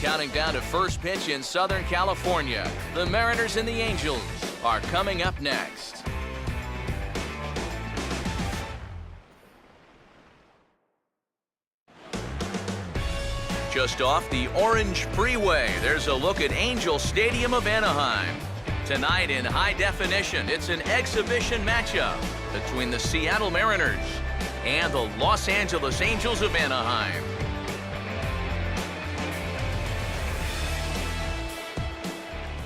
counting down to first pitch in Southern California. The Mariners and the Angels are coming up next. Just off the Orange Freeway, there's a look at Angel Stadium of Anaheim. Tonight in high definition, it's an exhibition matchup between the Seattle Mariners and the Los Angeles Angels of Anaheim.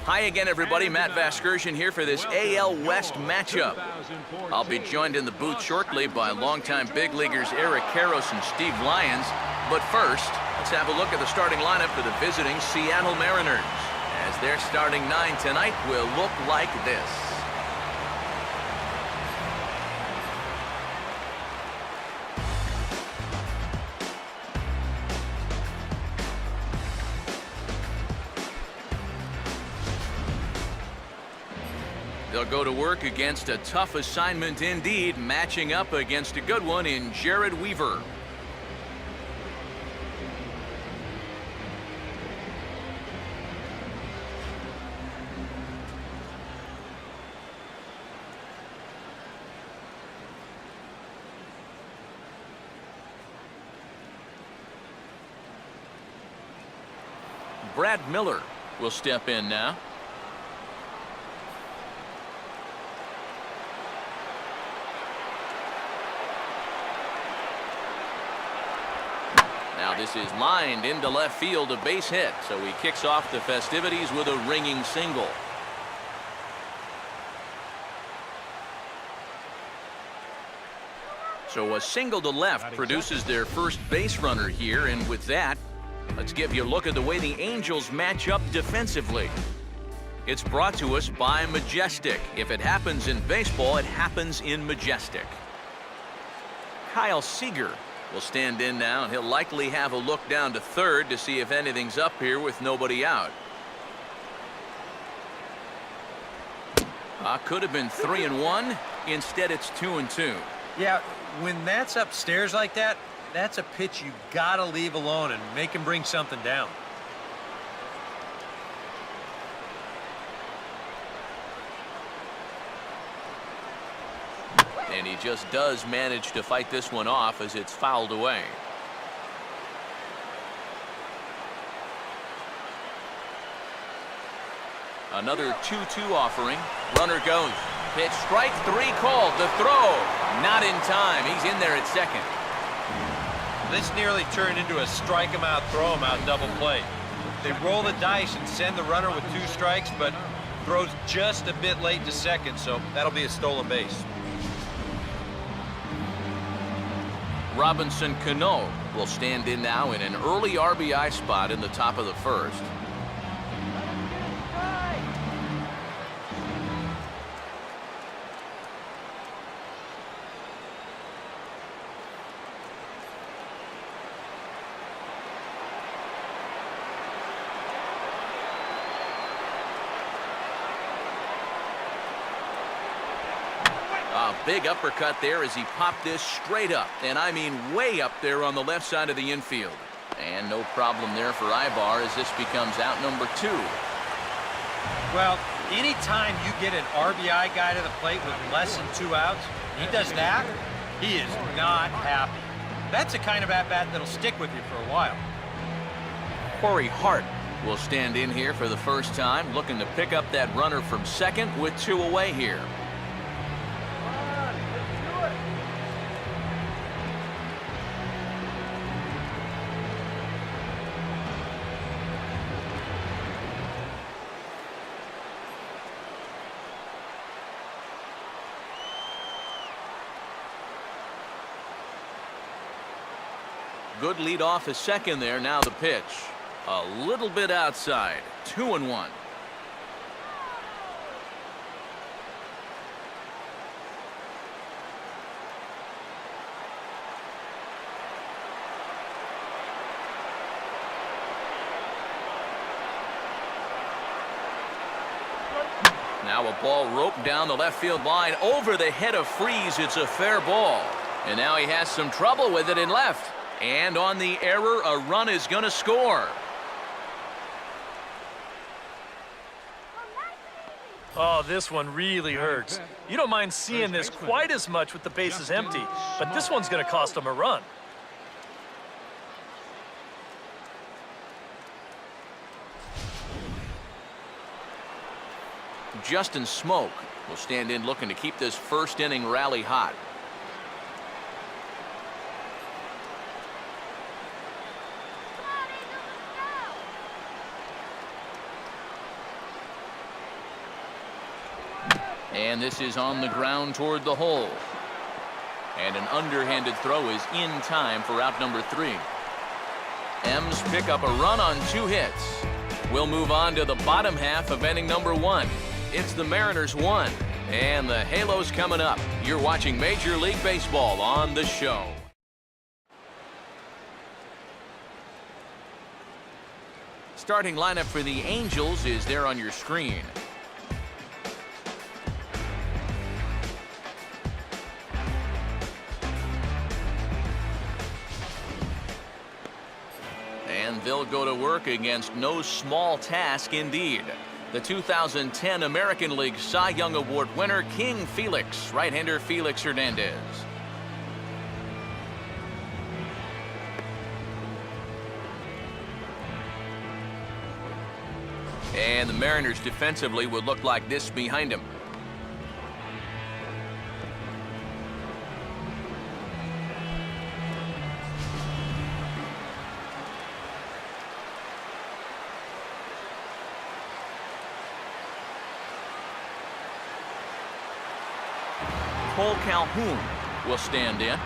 Hi again, everybody. Matt Vasgersian here for this AL West matchup. I'll be joined in the booth shortly by longtime big leaguers Eric Karros and Steve Lyons. But first, let's have a look at the starting lineup for the visiting Seattle Mariners, as their starting nine tonight will look like this. They'll go to work against a tough assignment indeed, matching up against a good one in Jared Weaver. Brad Miller will step in now. Now this is lined into left field, a base hit, so he kicks off the festivities with a ringing single. So a single to left produces their first base runner here, and with that, let's give you a look at the way the Angels match up defensively. It's brought to us by Majestic. If it happens in baseball, it happens in Majestic. Kyle Seager will stand in now, and he'll likely have a look down to third to see if anything's up here with nobody out. Could have been 3-1. Instead, it's 2-2. Yeah, when that's upstairs like that, that's a pitch you gotta leave alone and make him bring something down. And he just does manage to fight this one off as it's fouled away. Another 2-2 offering. Runner goes. Pitch, strike three called. The throw. Not in time. He's in there at second. This nearly turned into a strike him out, throw him out double play. They roll the dice and send the runner with 2 strikes, but throws just a bit late to second, so that'll be a stolen base. Robinson Cano will stand in now in an early RBI spot in the top of the first. A big uppercut there as he popped this straight up, and I mean way up there on the left side of the infield. And no problem there for Ibar as this becomes out number 2. Well, anytime you get an RBI guy to the plate with less than 2 outs, he does that, he is not happy. That's the kind of at-bat that'll stick with you for a while. Corey Hart will stand in here for the first time, looking to pick up that runner from second with 2 away here. Good lead off his second there. Now the pitch. A little bit outside. 2-1. Now a ball roped down the left field line over the head of Freese. It's a fair ball. And now he has some trouble with it in left. And on the error, a run is going to score. Oh, this one really hurts. You don't mind seeing this quite as much with the bases empty, but this one's going to cost them a run. Justin Smoke will stand in looking to keep this first inning rally hot. And this is on the ground toward the hole. And an underhanded throw is in time for out number 3. M's pick up a run on 2 hits. We'll move on to the bottom half of inning number 1. It's the Mariners 1, and the Halos coming up. You're watching Major League Baseball on the show. Starting lineup for the Angels is there on your screen. And they'll go to work against no small task indeed. The 2010 American League Cy Young Award winner, King Felix, right-hander Felix Hernandez. And the Mariners defensively would look like this behind him. Cole Calhoun will stand in.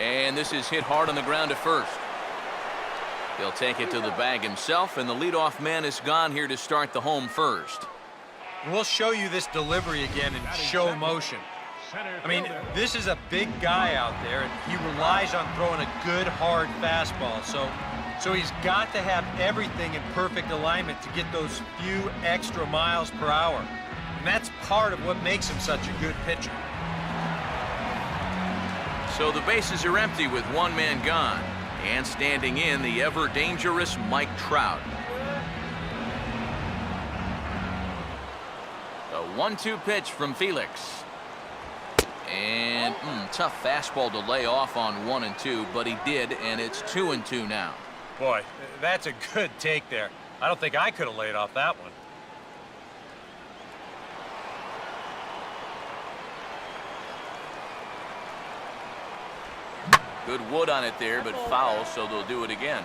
And this is hit hard on the ground at first. He'll take it to the bag himself, and the leadoff man is gone here to start the home first. We'll show you this delivery again in show motion. I mean, this is a big guy out there, and he relies on throwing a good, hard fastball. So he's got to have everything in perfect alignment to get those few extra miles per hour. And that's part of what makes him such a good pitcher. So the bases are empty with one man gone. And standing in, the ever-dangerous Mike Trout. The 1-2 pitch from Felix. And tough fastball to lay off on 1 and 2, but he did, and it's 2 and 2 now. Boy, that's a good take there. I don't think I could have laid off that one. Good wood on it there, but foul, so they'll do it again.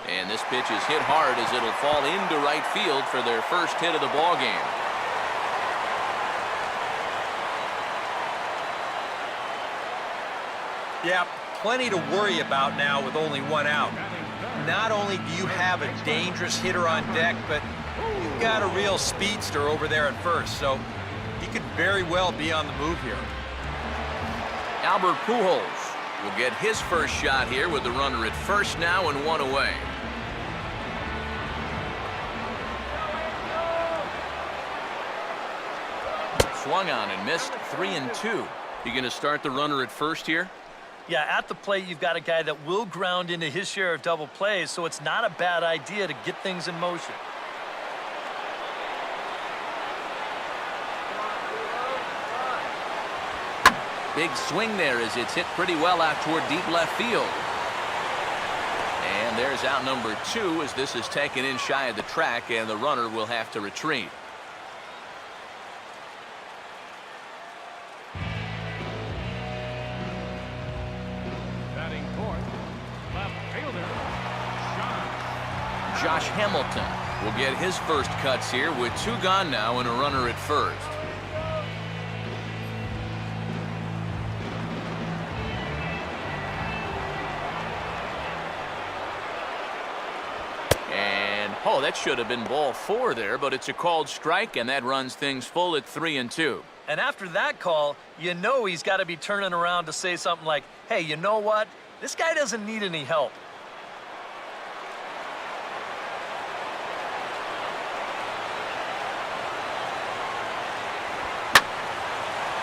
And this pitch is hit hard as it'll fall into right field for their first hit of the ball game. Yeah, plenty to worry about now with only 1 out. Not only do you have a dangerous hitter on deck, but you've got a real speedster over there at first, so he could very well be on the move here. Albert Pujols will get his first shot here with the runner at first now and 1 away. Swung on and missed, 3 and 2. You going to start the runner at first here? Yeah, at the plate, you've got a guy that will ground into his share of double plays, so it's not a bad idea to get things in motion. Big swing there as it's hit pretty well out toward deep left field. And there's out number 2 as this is taken in shy of the track, and the runner will have to retreat. Josh Hamilton will get his first cuts here with 2 gone now and a runner at first. And that should have been ball 4 there, but it's a called strike, and that runs things full at 3 and 2. And after that call, you know he's got to be turning around to say something like, hey, you know what? This guy doesn't need any help.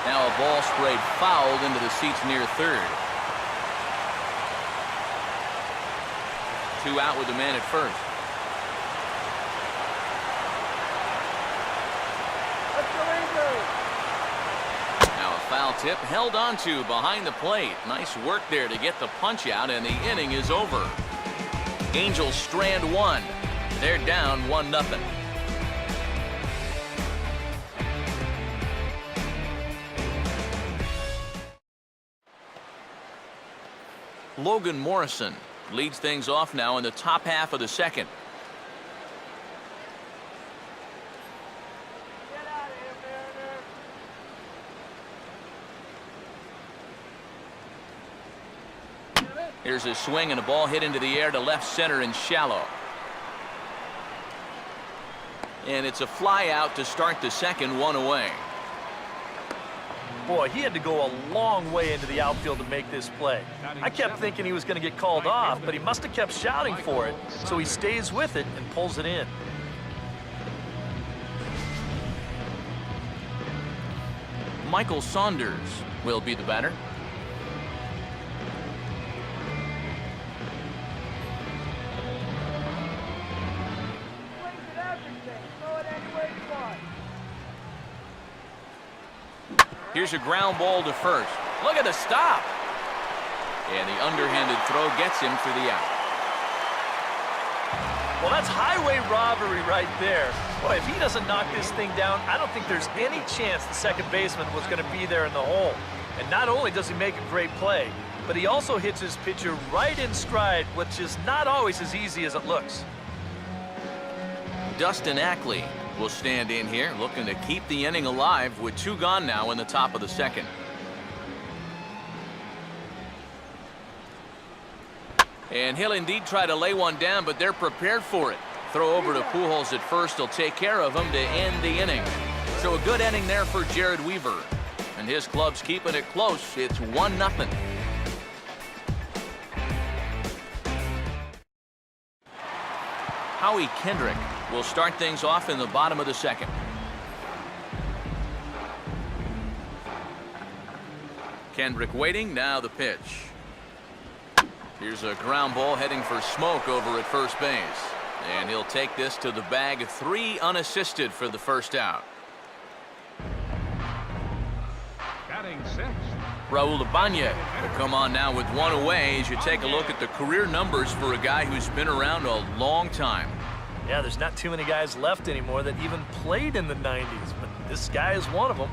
Now a ball sprayed fouled into the seats near third. 2 out with the man at first. Now a foul tip held onto behind the plate. Nice work there to get the punch out, and the inning is over. Angels strand one. They're down 1-0. Logan Morrison leads things off now in the top half of the second. Here's a swing and a ball hit into the air to left center and shallow. And it's a fly out to start the second, 1 away. Boy, he had to go a long way into the outfield to make this play. I kept thinking he was going to get called off, but he must have kept shouting for it, so he stays with it and pulls it in. Michael Saunders will be the batter. Here's a ground ball to first. Look at the stop. And the underhanded throw gets him for the out. Well, that's highway robbery right there. Boy, if he doesn't knock this thing down, I don't think there's any chance the second baseman was going to be there in the hole. And not only does he make a great play, but he also hits his pitcher right in stride, which is not always as easy as it looks. Dustin Ackley will stand in here, looking to keep the inning alive with 2 gone now in the top of the second. And he'll indeed try to lay one down, but they're prepared for it. Throw over to Pujols at first. He'll take care of him to end the inning. So a good inning there for Jared Weaver. And his club's keeping it close. It's 1-0. Howie Kendrick will start things off in the bottom of the second. Kendrick waiting, now the pitch. Here's a ground ball heading for Smoke over at first base. And he'll take this to the bag. 3 unassisted for the first out. Batting 6th. Raul Ibanez will come on now with 1 away as you take a look at the career numbers for a guy who's been around a long time. Yeah, there's not too many guys left anymore that even played in the 90s, but this guy is one of them.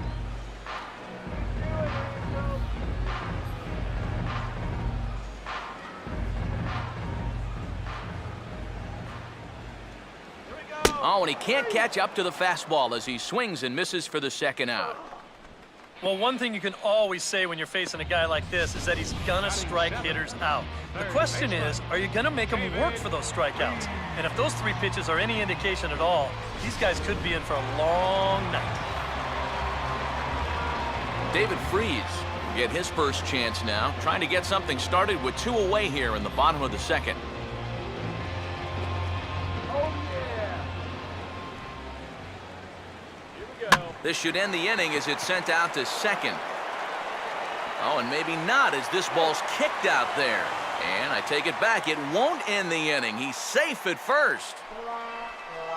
Oh, and he can't catch up to the fastball as he swings and misses for the second out. Well, one thing you can always say when you're facing a guy like this is that he's gonna strike hitters out. The question is, are you gonna make him work for those strikeouts? And if those 3 pitches are any indication at all, these guys could be in for a long night. David Freese will get his first chance now, trying to get something started with 2 away here in the bottom of the second. This should end the inning as it's sent out to second. Oh, and maybe not as this ball's kicked out there. And I take it back. It won't end the inning. He's safe at first.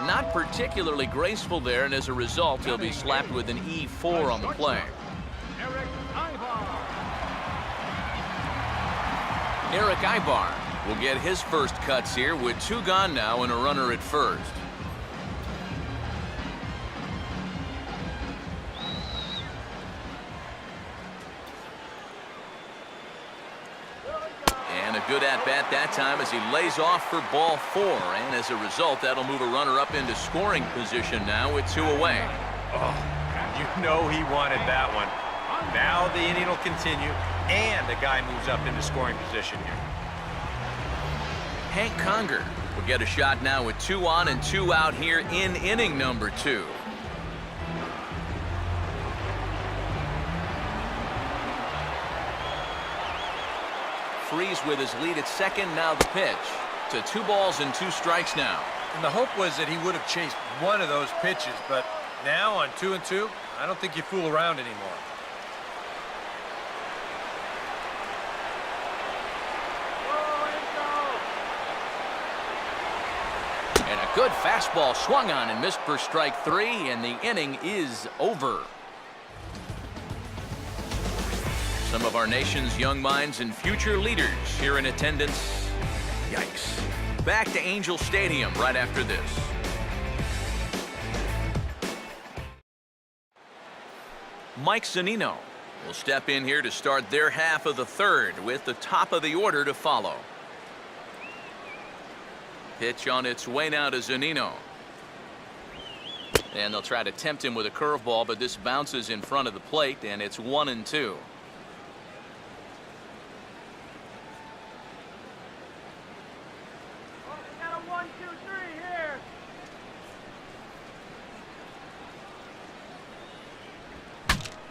Not particularly graceful there, and as a result, he'll be slapped with an E4 on the play. Eric Ibar will get his first cuts here with 2 gone now and a runner at first. And a good at-bat that time as he lays off for ball 4. And as a result, that'll move a runner up into scoring position now with 2 away. Oh, you know he wanted that one. Now the inning will continue, and the guy moves up into scoring position here. Hank Conger will get a shot now with 2 on and 2 out here in inning number 2. Freese with his lead at second, now the pitch. To 2 balls and 2 strikes now. And the hope was that he would have chased one of those pitches, but now on 2-2, I don't think you fool around anymore. good fastball swung on and missed for strike 3, and the inning is over. Some of our nation's young minds and future leaders here in attendance. Yikes. Back to Angel Stadium right after this. Mike Zunino will step in here to start their half of the third with the top of the order to follow. Pitch on its way now to Zunino. And they'll try to tempt him with a curveball, but this bounces in front of the plate, and it's 1-2.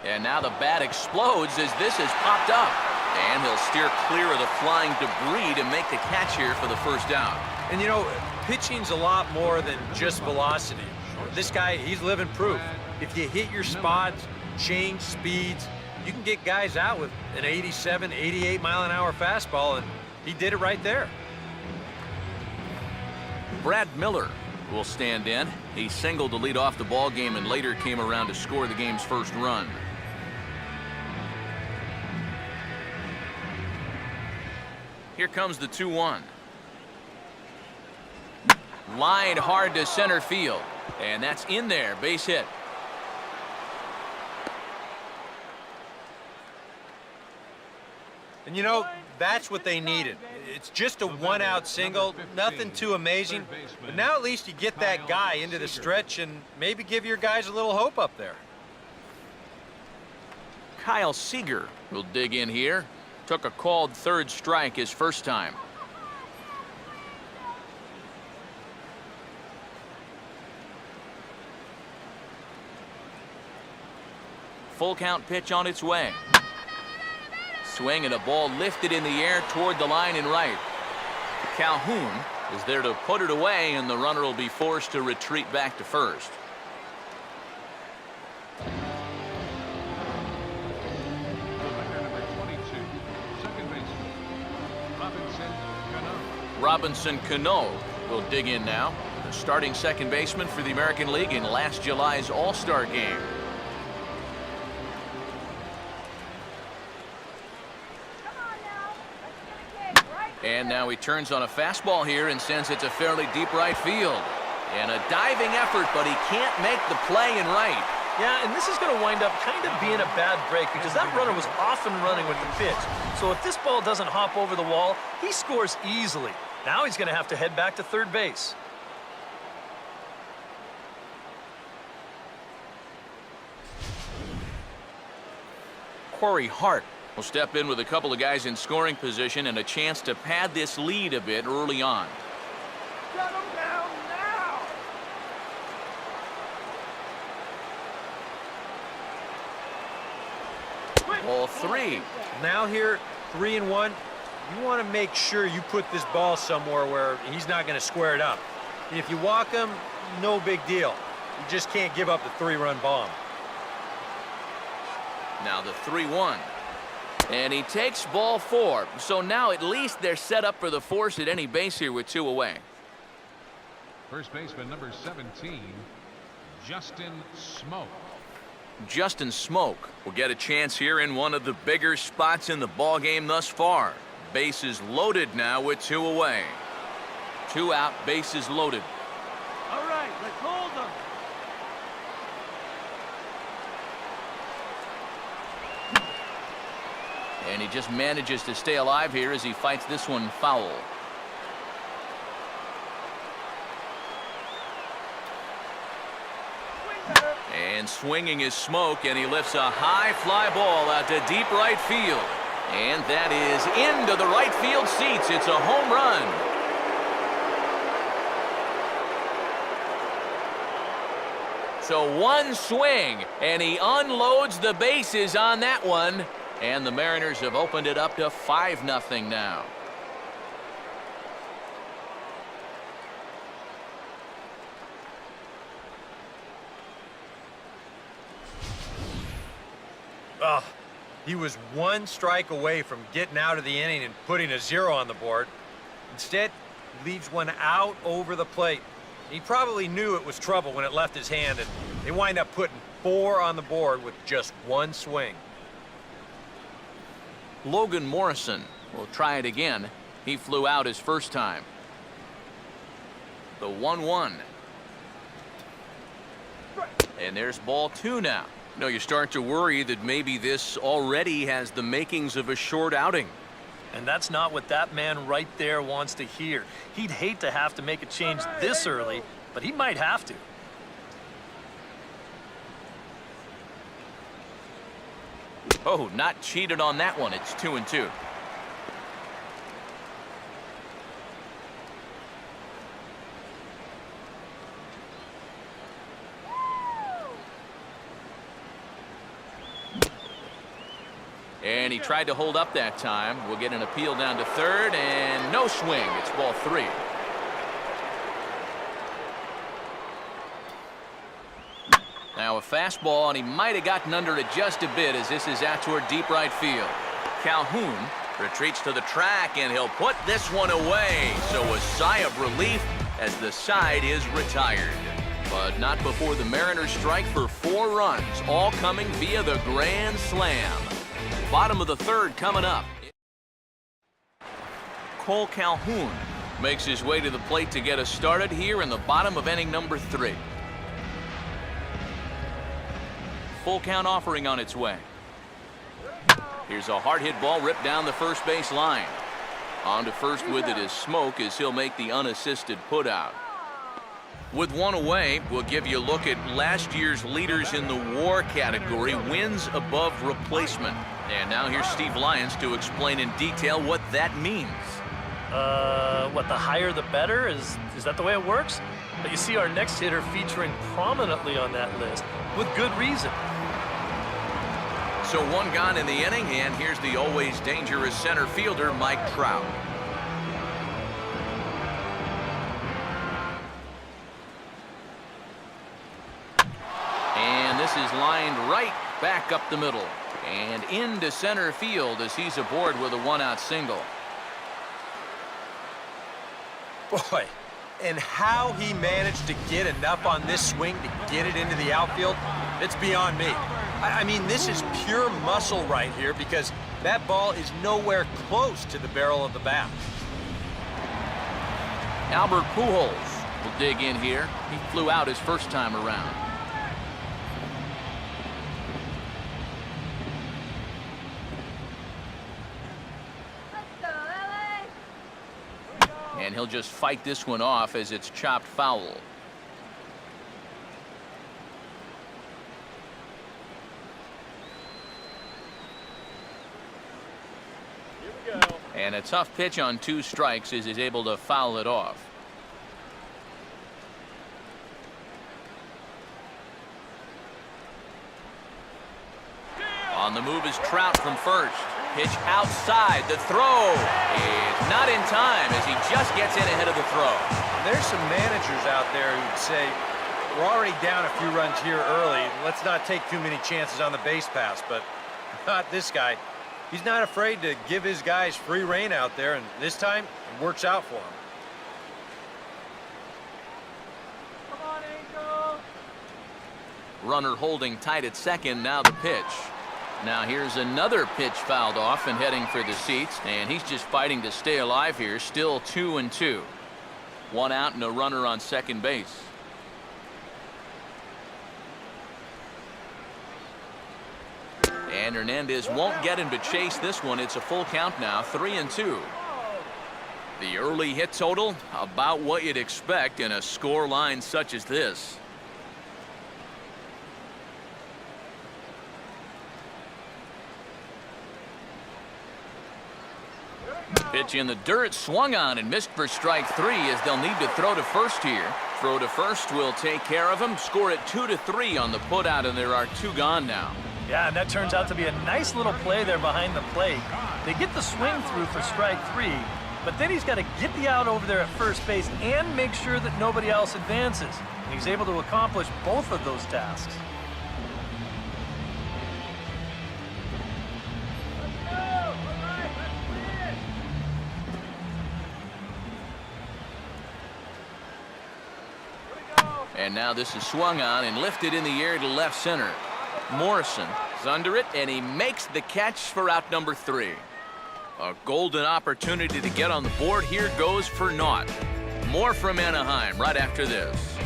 And now the bat explodes as this has popped up. And he'll steer clear of the flying debris to make the catch here for the first out. And you know, pitching's a lot more than just velocity. This guy, he's living proof. If you hit your spots, change speeds, you can get guys out with an 87, 88 mile an hour fastball, and he did it right there. Brad Miller will stand in. He singled to lead off the ball game and later came around to score the game's first run. Here comes the 2-1. Line hard to center field. And that's in there. Base hit. And you know, that's what they needed. It's just a one-out single, nothing too amazing. But now at least you get that guy into the stretch and maybe give your guys a little hope up there. Kyle Seager will dig in here. Took a called third strike his first time. Full count pitch on its way. Swing and a ball lifted in the air toward the line and right. Calhoun is there to put it away, and the runner will be forced to retreat back to first. Robinson Cano will dig in now, the starting second baseman for the American League in last July's All-Star game. And now he turns on a fastball here and sends it to fairly deep right field. And a diving effort, but he can't make the play in right. Yeah, and this is going to wind up kind of being a bad break because that runner was often running with the pitch. So if this ball doesn't hop over the wall, he scores easily. Now he's going to have to head back to third base. Corey Hart will step in with a couple of guys in scoring position and a chance to pad this lead a bit early on. Shut him down now! Ball 3. Now here, 3-1. You want to make sure you put this ball somewhere where he's not going to square it up. And if you walk him, no big deal. You just can't give up the 3-run bomb. Now the 3-1. And he takes ball 4. So now at least they're set up for the force at any base here with 2 away. First baseman number 17, Justin Smoke. Justin Smoke will get a chance here in one of the bigger spots in the ball game thus far. Bases loaded now with 2 away. 2 out, bases loaded. All right, let's hold them. And he just manages to stay alive here as he fights this one foul. And swinging is Smoke, and he lifts a high fly ball out to deep right field. And that is into the right field seats. It's a home run. So one swing, and he unloads the bases on that one. And the Mariners have opened it up to 5-0 now. He was 1 strike away from getting out of the inning and putting a 0 on the board. Instead, he leaves one out over the plate. He probably knew it was trouble when it left his hand, and they wind up putting 4 on the board with just 1 swing. Logan Morrison will try it again. He flew out his first time. The 1-1. And there's ball 2 now. No, you start to worry that maybe this already has the makings of a short outing. And that's not what that man right there wants to hear. He'd hate to have to make a change this early, but he might have to. Oh, not cheated on that one. It's 2-2. And he tried to hold up that time. We'll get an appeal down to third, and no swing. It's ball 3. Now a fastball, and he might have gotten under it just a bit as this is out toward deep right field. Calhoun retreats to the track, and he'll put this one away. So a sigh of relief as the side is retired. But not before the Mariners strike for 4 runs, all coming via the grand slam. Bottom of the 3rd coming up. Cole Calhoun makes his way to the plate to get us started here in the bottom of inning number 3. Full count offering on its way. Here's a hard hit ball ripped down the first base line. On to first with it is Smoke as he'll make the unassisted putout. With 1 away, we'll give you a look at last year's leaders in the WAR category, wins above replacement. And now here's Steve Lyons to explain in detail what that means. What, the higher the better? Is that the way it works? But you see our next hitter featuring prominently on that list, with good reason. So 1 gone in the inning, and here's the always dangerous center fielder, Mike Trout. And this is lined right back up the middle and into center field as he's aboard with a 1-out single. Boy, and how he managed to get enough on this swing to get it into the outfield, it's beyond me. I mean, this is pure muscle right here because that ball is nowhere close to the barrel of the bat. Albert Pujols will dig in here. He flew out his first time around. And he'll just fight this one off as it's chopped foul. Here we go. And a tough pitch on 2 strikes as he's able to foul it off. On the move is Trout from first. Pitch outside. The throw is not in time as he just gets in ahead of the throw. There's some managers out there who'd say, we're already down a few runs here early. Let's not take too many chances on the base pass, but not this guy. He's not afraid to give his guys free rein out there, and this time it works out for him. Come on, Angel. Runner holding tight at second. Now the pitch. Now here's another pitch fouled off and heading for the seats, and he's just fighting to stay alive here. Still 2-2. 1 out and a runner on second base. And Hernandez won't get him to chase this one. It's a full count now, 3-2. The early hit total, about what you'd expect in a score line such as this. Pitch in the dirt, swung on and missed for strike 3 as they'll need to throw to first here. Throw to first will take care of him. Score it 2-3 on the putout, and there are 2 gone now. Yeah, and that turns out to be a nice little play there behind the plate. They get the swing through for strike 3, but then he's got to get the out over there at first base and make sure that nobody else advances. And he's able to accomplish both of those tasks. And now this is swung on and lifted in the air to left center. Morrison is under it, and he makes the catch for out number 3. A golden opportunity to get on the board here goes for naught. More from Anaheim right after this.